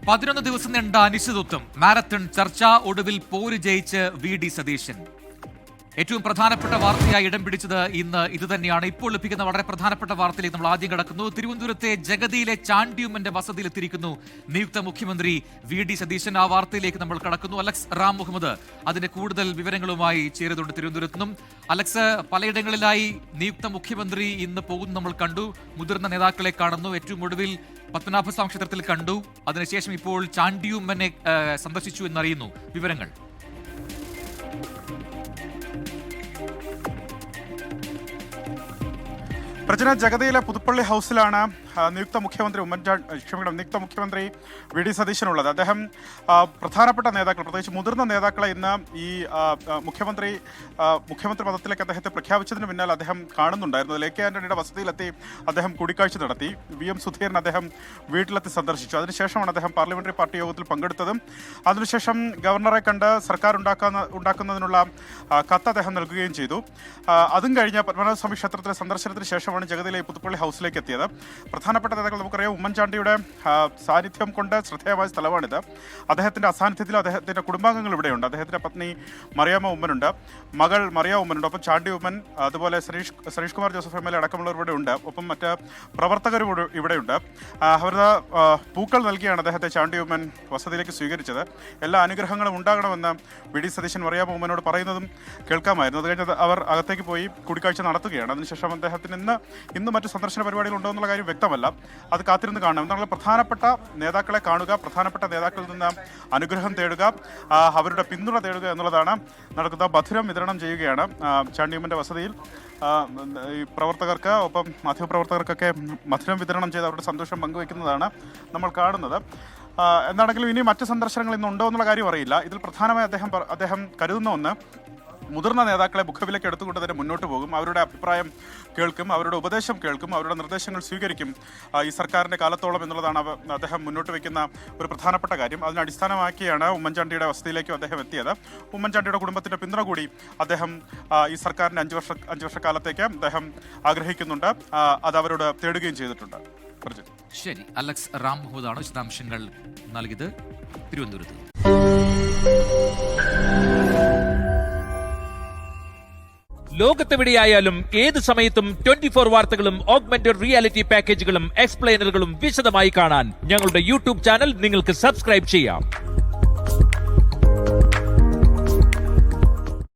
11 ദിവസം നീണ്ട അനിശ്ചിതത്വം മാരത്തൺ ചർച്ച ഒടുവിൽ പോര് ജയിച്ച് വി.ഡി. സതീശൻ. ഏറ്റവും പ്രധാനപ്പെട്ട വാർത്തയായി ഇടം പിടിച്ചത് ഇന്ന് ഇതുതന്നെയാണ്. ഇപ്പോൾ ലഭിക്കുന്ന വളരെ പ്രധാനപ്പെട്ട വാർത്തയിലേക്ക് നമ്മൾ ആദ്യം കടക്കുന്നു. തിരുവനന്തപുരത്തെ ജഗതിയിലെ ചാണ്ടിയുമ്മന്റെ വസതിയിലെത്തിയിരിക്കുന്നു നിയുക്ത മുഖ്യമന്ത്രി വി.ഡി. സതീശൻ. ആ വാർത്തയിലേക്ക് നമ്മൾ കടക്കുന്നു. അലക്സ് റാം മുഹമ്മദ് അതിന്റെ കൂടുതൽ വിവരങ്ങളുമായി ചേരുന്നുണ്ട് തിരുവനന്തപുരത്ത് നിന്നും. അലക്സ്, പലയിടങ്ങളിലായി നിയുക്ത മുഖ്യമന്ത്രി ഇന്ന് പോകുന്നു നമ്മൾ കണ്ടു. മുതിർന്ന നേതാക്കളെ കാണുന്നു. ഏറ്റവും ഒടുവിൽ പത്മനാഭസ്വാമി ക്ഷേത്രത്തിൽ കണ്ടു. അതിനുശേഷം ഇപ്പോൾ ചാണ്ടിയുമ്മനെ സന്ദർശിച്ചു എന്നറിയുന്നു. വിവരങ്ങൾ. പ്രജന ജഗതിയിലെ പുതുപ്പള്ളി ഹൗസിലാണ് നിയുക്ത മുഖ്യമന്ത്രി വി.ഡി. സതീശനുള്ളത്. അദ്ദേഹം പ്രധാനപ്പെട്ട നേതാക്കൾ, പ്രത്യേകിച്ച് മുതിർന്ന നേതാക്കളെ ഇന്ന് ഈ മുഖ്യമന്ത്രി പദത്തിലേക്ക് അദ്ദേഹത്തെ പ്രഖ്യാപിച്ചതിന് പിന്നാലെ അദ്ദേഹം കാണുന്നുണ്ടായിരുന്നു. എ.കെ. ആന്റണിയുടെ വസതിയിലെത്തി അദ്ദേഹം കൂടിക്കാഴ്ച നടത്തി. വി.എം. സുധീരൻ അദ്ദേഹം വീട്ടിലെത്തി സന്ദർശിച്ചു. അതിനുശേഷമാണ് അദ്ദേഹം പാർലമെന്ററി പാർട്ടി യോഗത്തിൽ പങ്കെടുത്തതും. അതിനുശേഷം ഗവർണറെ കണ്ട് സർക്കാർ ഉണ്ടാക്കുന്നതിനുള്ള കത്ത് അദ്ദേഹം നൽകുകയും ചെയ്തു. അതും കഴിഞ്ഞ് പത്മനാഭസ്വാമി ക്ഷേത്രത്തിലെ സന്ദർശനത്തിന് ശേഷമാണ് ജഗതിയിലെ പുതുപ്പള്ളി ഹൗസിലേക്ക് എത്തിയത്. പ്രധാനപ്പെട്ട നേതാക്കൾ നമുക്കറിയാം, ഉമ്മൻചാണ്ടിയുടെ സാന്നിധ്യം കൊണ്ട് ശ്രദ്ധേയമായ സ്ഥലമാണിത്. അദ്ദേഹത്തിൻ്റെ അസാന്നിധ്യത്തിൽ അദ്ദേഹത്തിൻ്റെ കുടുംബാംഗങ്ങൾ ഇവിടെയുണ്ട്. അദ്ദേഹത്തിൻ്റെ പത്നി മറിയാമ്മ ഉമ്മനുണ്ട്, മകൾ മറിയ ഉമ്മനുണ്ട്, ഒപ്പം ചാണ്ടി ഉമ്മൻ, അതുപോലെ സനീഷ് കുമാർ ജോസഫ് എം.എൽ.എ അടക്കമുള്ളവർ ഇവിടെ ഉണ്ട്. ഒപ്പം മറ്റ് പ്രവർത്തകരും ഇവിടെയുണ്ട്. അവരുടെ പൂക്കൾ നൽകിയാണ് അദ്ദേഹത്തെ ചാണ്ടി ഉമ്മൻ വസതിയിലേക്ക് സ്വീകരിച്ചത്. എല്ലാ അനുഗ്രഹങ്ങളും ഉണ്ടാകണമെന്ന് വി.ഡി. സതീശൻ മറിയാമ്മ ഉമ്മനോട് പറയുന്നതും കേൾക്കാമായിരുന്നു. അത് കഴിഞ്ഞ് അവർ അകത്തേക്ക് പോയി കൂടിക്കാഴ്ച നടത്തുകയാണ്. അതിനുശേഷം അദ്ദേഹത്തിന് ഇന്ന് മറ്റ് സന്ദർശന പരിപാടികൾ ഉണ്ടോ എന്നുള്ള കാര്യം വ്യക്തമല്ല. അത് കാത്തിരുന്ന് കാണണം. എന്നുള്ള പ്രധാനപ്പെട്ട നേതാക്കളെ കാണുക, പ്രധാനപ്പെട്ട നേതാക്കളിൽ നിന്ന് അനുഗ്രഹം തേടുക, അവരുടെ പിന്തുണ തേടുക എന്നുള്ളതാണ് നടക്കുന്ന. മധുരം വിതരണം ചെയ്യുകയാണ് ചാണ്ടിയുമ്മന്റെ വസതിയിൽ. ഈ പ്രവർത്തകർക്ക്, ഒപ്പം മാധ്യമപ്രവർത്തകർക്കൊക്കെ മധുരം വിതരണം ചെയ്ത് അവരുടെ സന്തോഷം പങ്കുവയ്ക്കുന്നതാണ് നമ്മൾ കാണുന്നത്. എന്താണെങ്കിലും ഇനി മറ്റ് സന്ദർശനങ്ങൾ ഇന്നുണ്ടോ എന്നുള്ള കാര്യം അറിയില്ല. ഇതിൽ പ്രധാനമായി അദ്ദേഹം കരുതുന്ന ഒന്ന്, മുതിർന്ന നേതാക്കളെ മുഖവിലേക്ക് എടുത്തുകൊണ്ട് തന്നെ മുന്നോട്ട് പോകും. അവരുടെ അഭിപ്രായം കേൾക്കും, അവരുടെ ഉപദേശം കേൾക്കും, അവരുടെ നിർദ്ദേശങ്ങൾ സ്വീകരിക്കും ഈ സർക്കാരിൻ്റെ കാലത്തോളം എന്നുള്ളതാണ് അദ്ദേഹം മുന്നോട്ട് വയ്ക്കുന്ന ഒരു പ്രധാനപ്പെട്ട കാര്യം. അതിനടിസ്ഥാനമാക്കിയാണ് ഉമ്മൻചാണ്ടിയുടെ വസതിയിലേക്കും അദ്ദേഹം എത്തിയത്. ഉമ്മൻചാണ്ടിയുടെ കുടുംബത്തിൻ്റെ പിന്തുണ കൂടി അദ്ദേഹം ഈ സർക്കാരിൻ്റെ 5 വർഷക്കാലത്തേക്ക് അദ്ദേഹം ആഗ്രഹിക്കുന്നുണ്ട്. അത് അവരോട് തേടുകയും ചെയ്തിട്ടുണ്ട്. ശരി, അലക്സ് റാം മുഹമ്മദാണ് വിശദാംശങ്ങൾ നൽകിയത് തിരുവനന്തപുരത്ത്. ലോകത്തെവിടെയായാലും ഏത് സമയത്തും 24 വാർത്തകളും ഓഗ്മെന്റഡ് റിയാലിറ്റി പാക്കേജുകളും എക്സ്പ്ലെയിനറുകളും വിശദമായി കാണാൻ ഞങ്ങളുടെ യൂട്യൂബ് ചാനൽ നിങ്ങൾക്ക് സബ്സ്ക്രൈബ് ചെയ്യാം.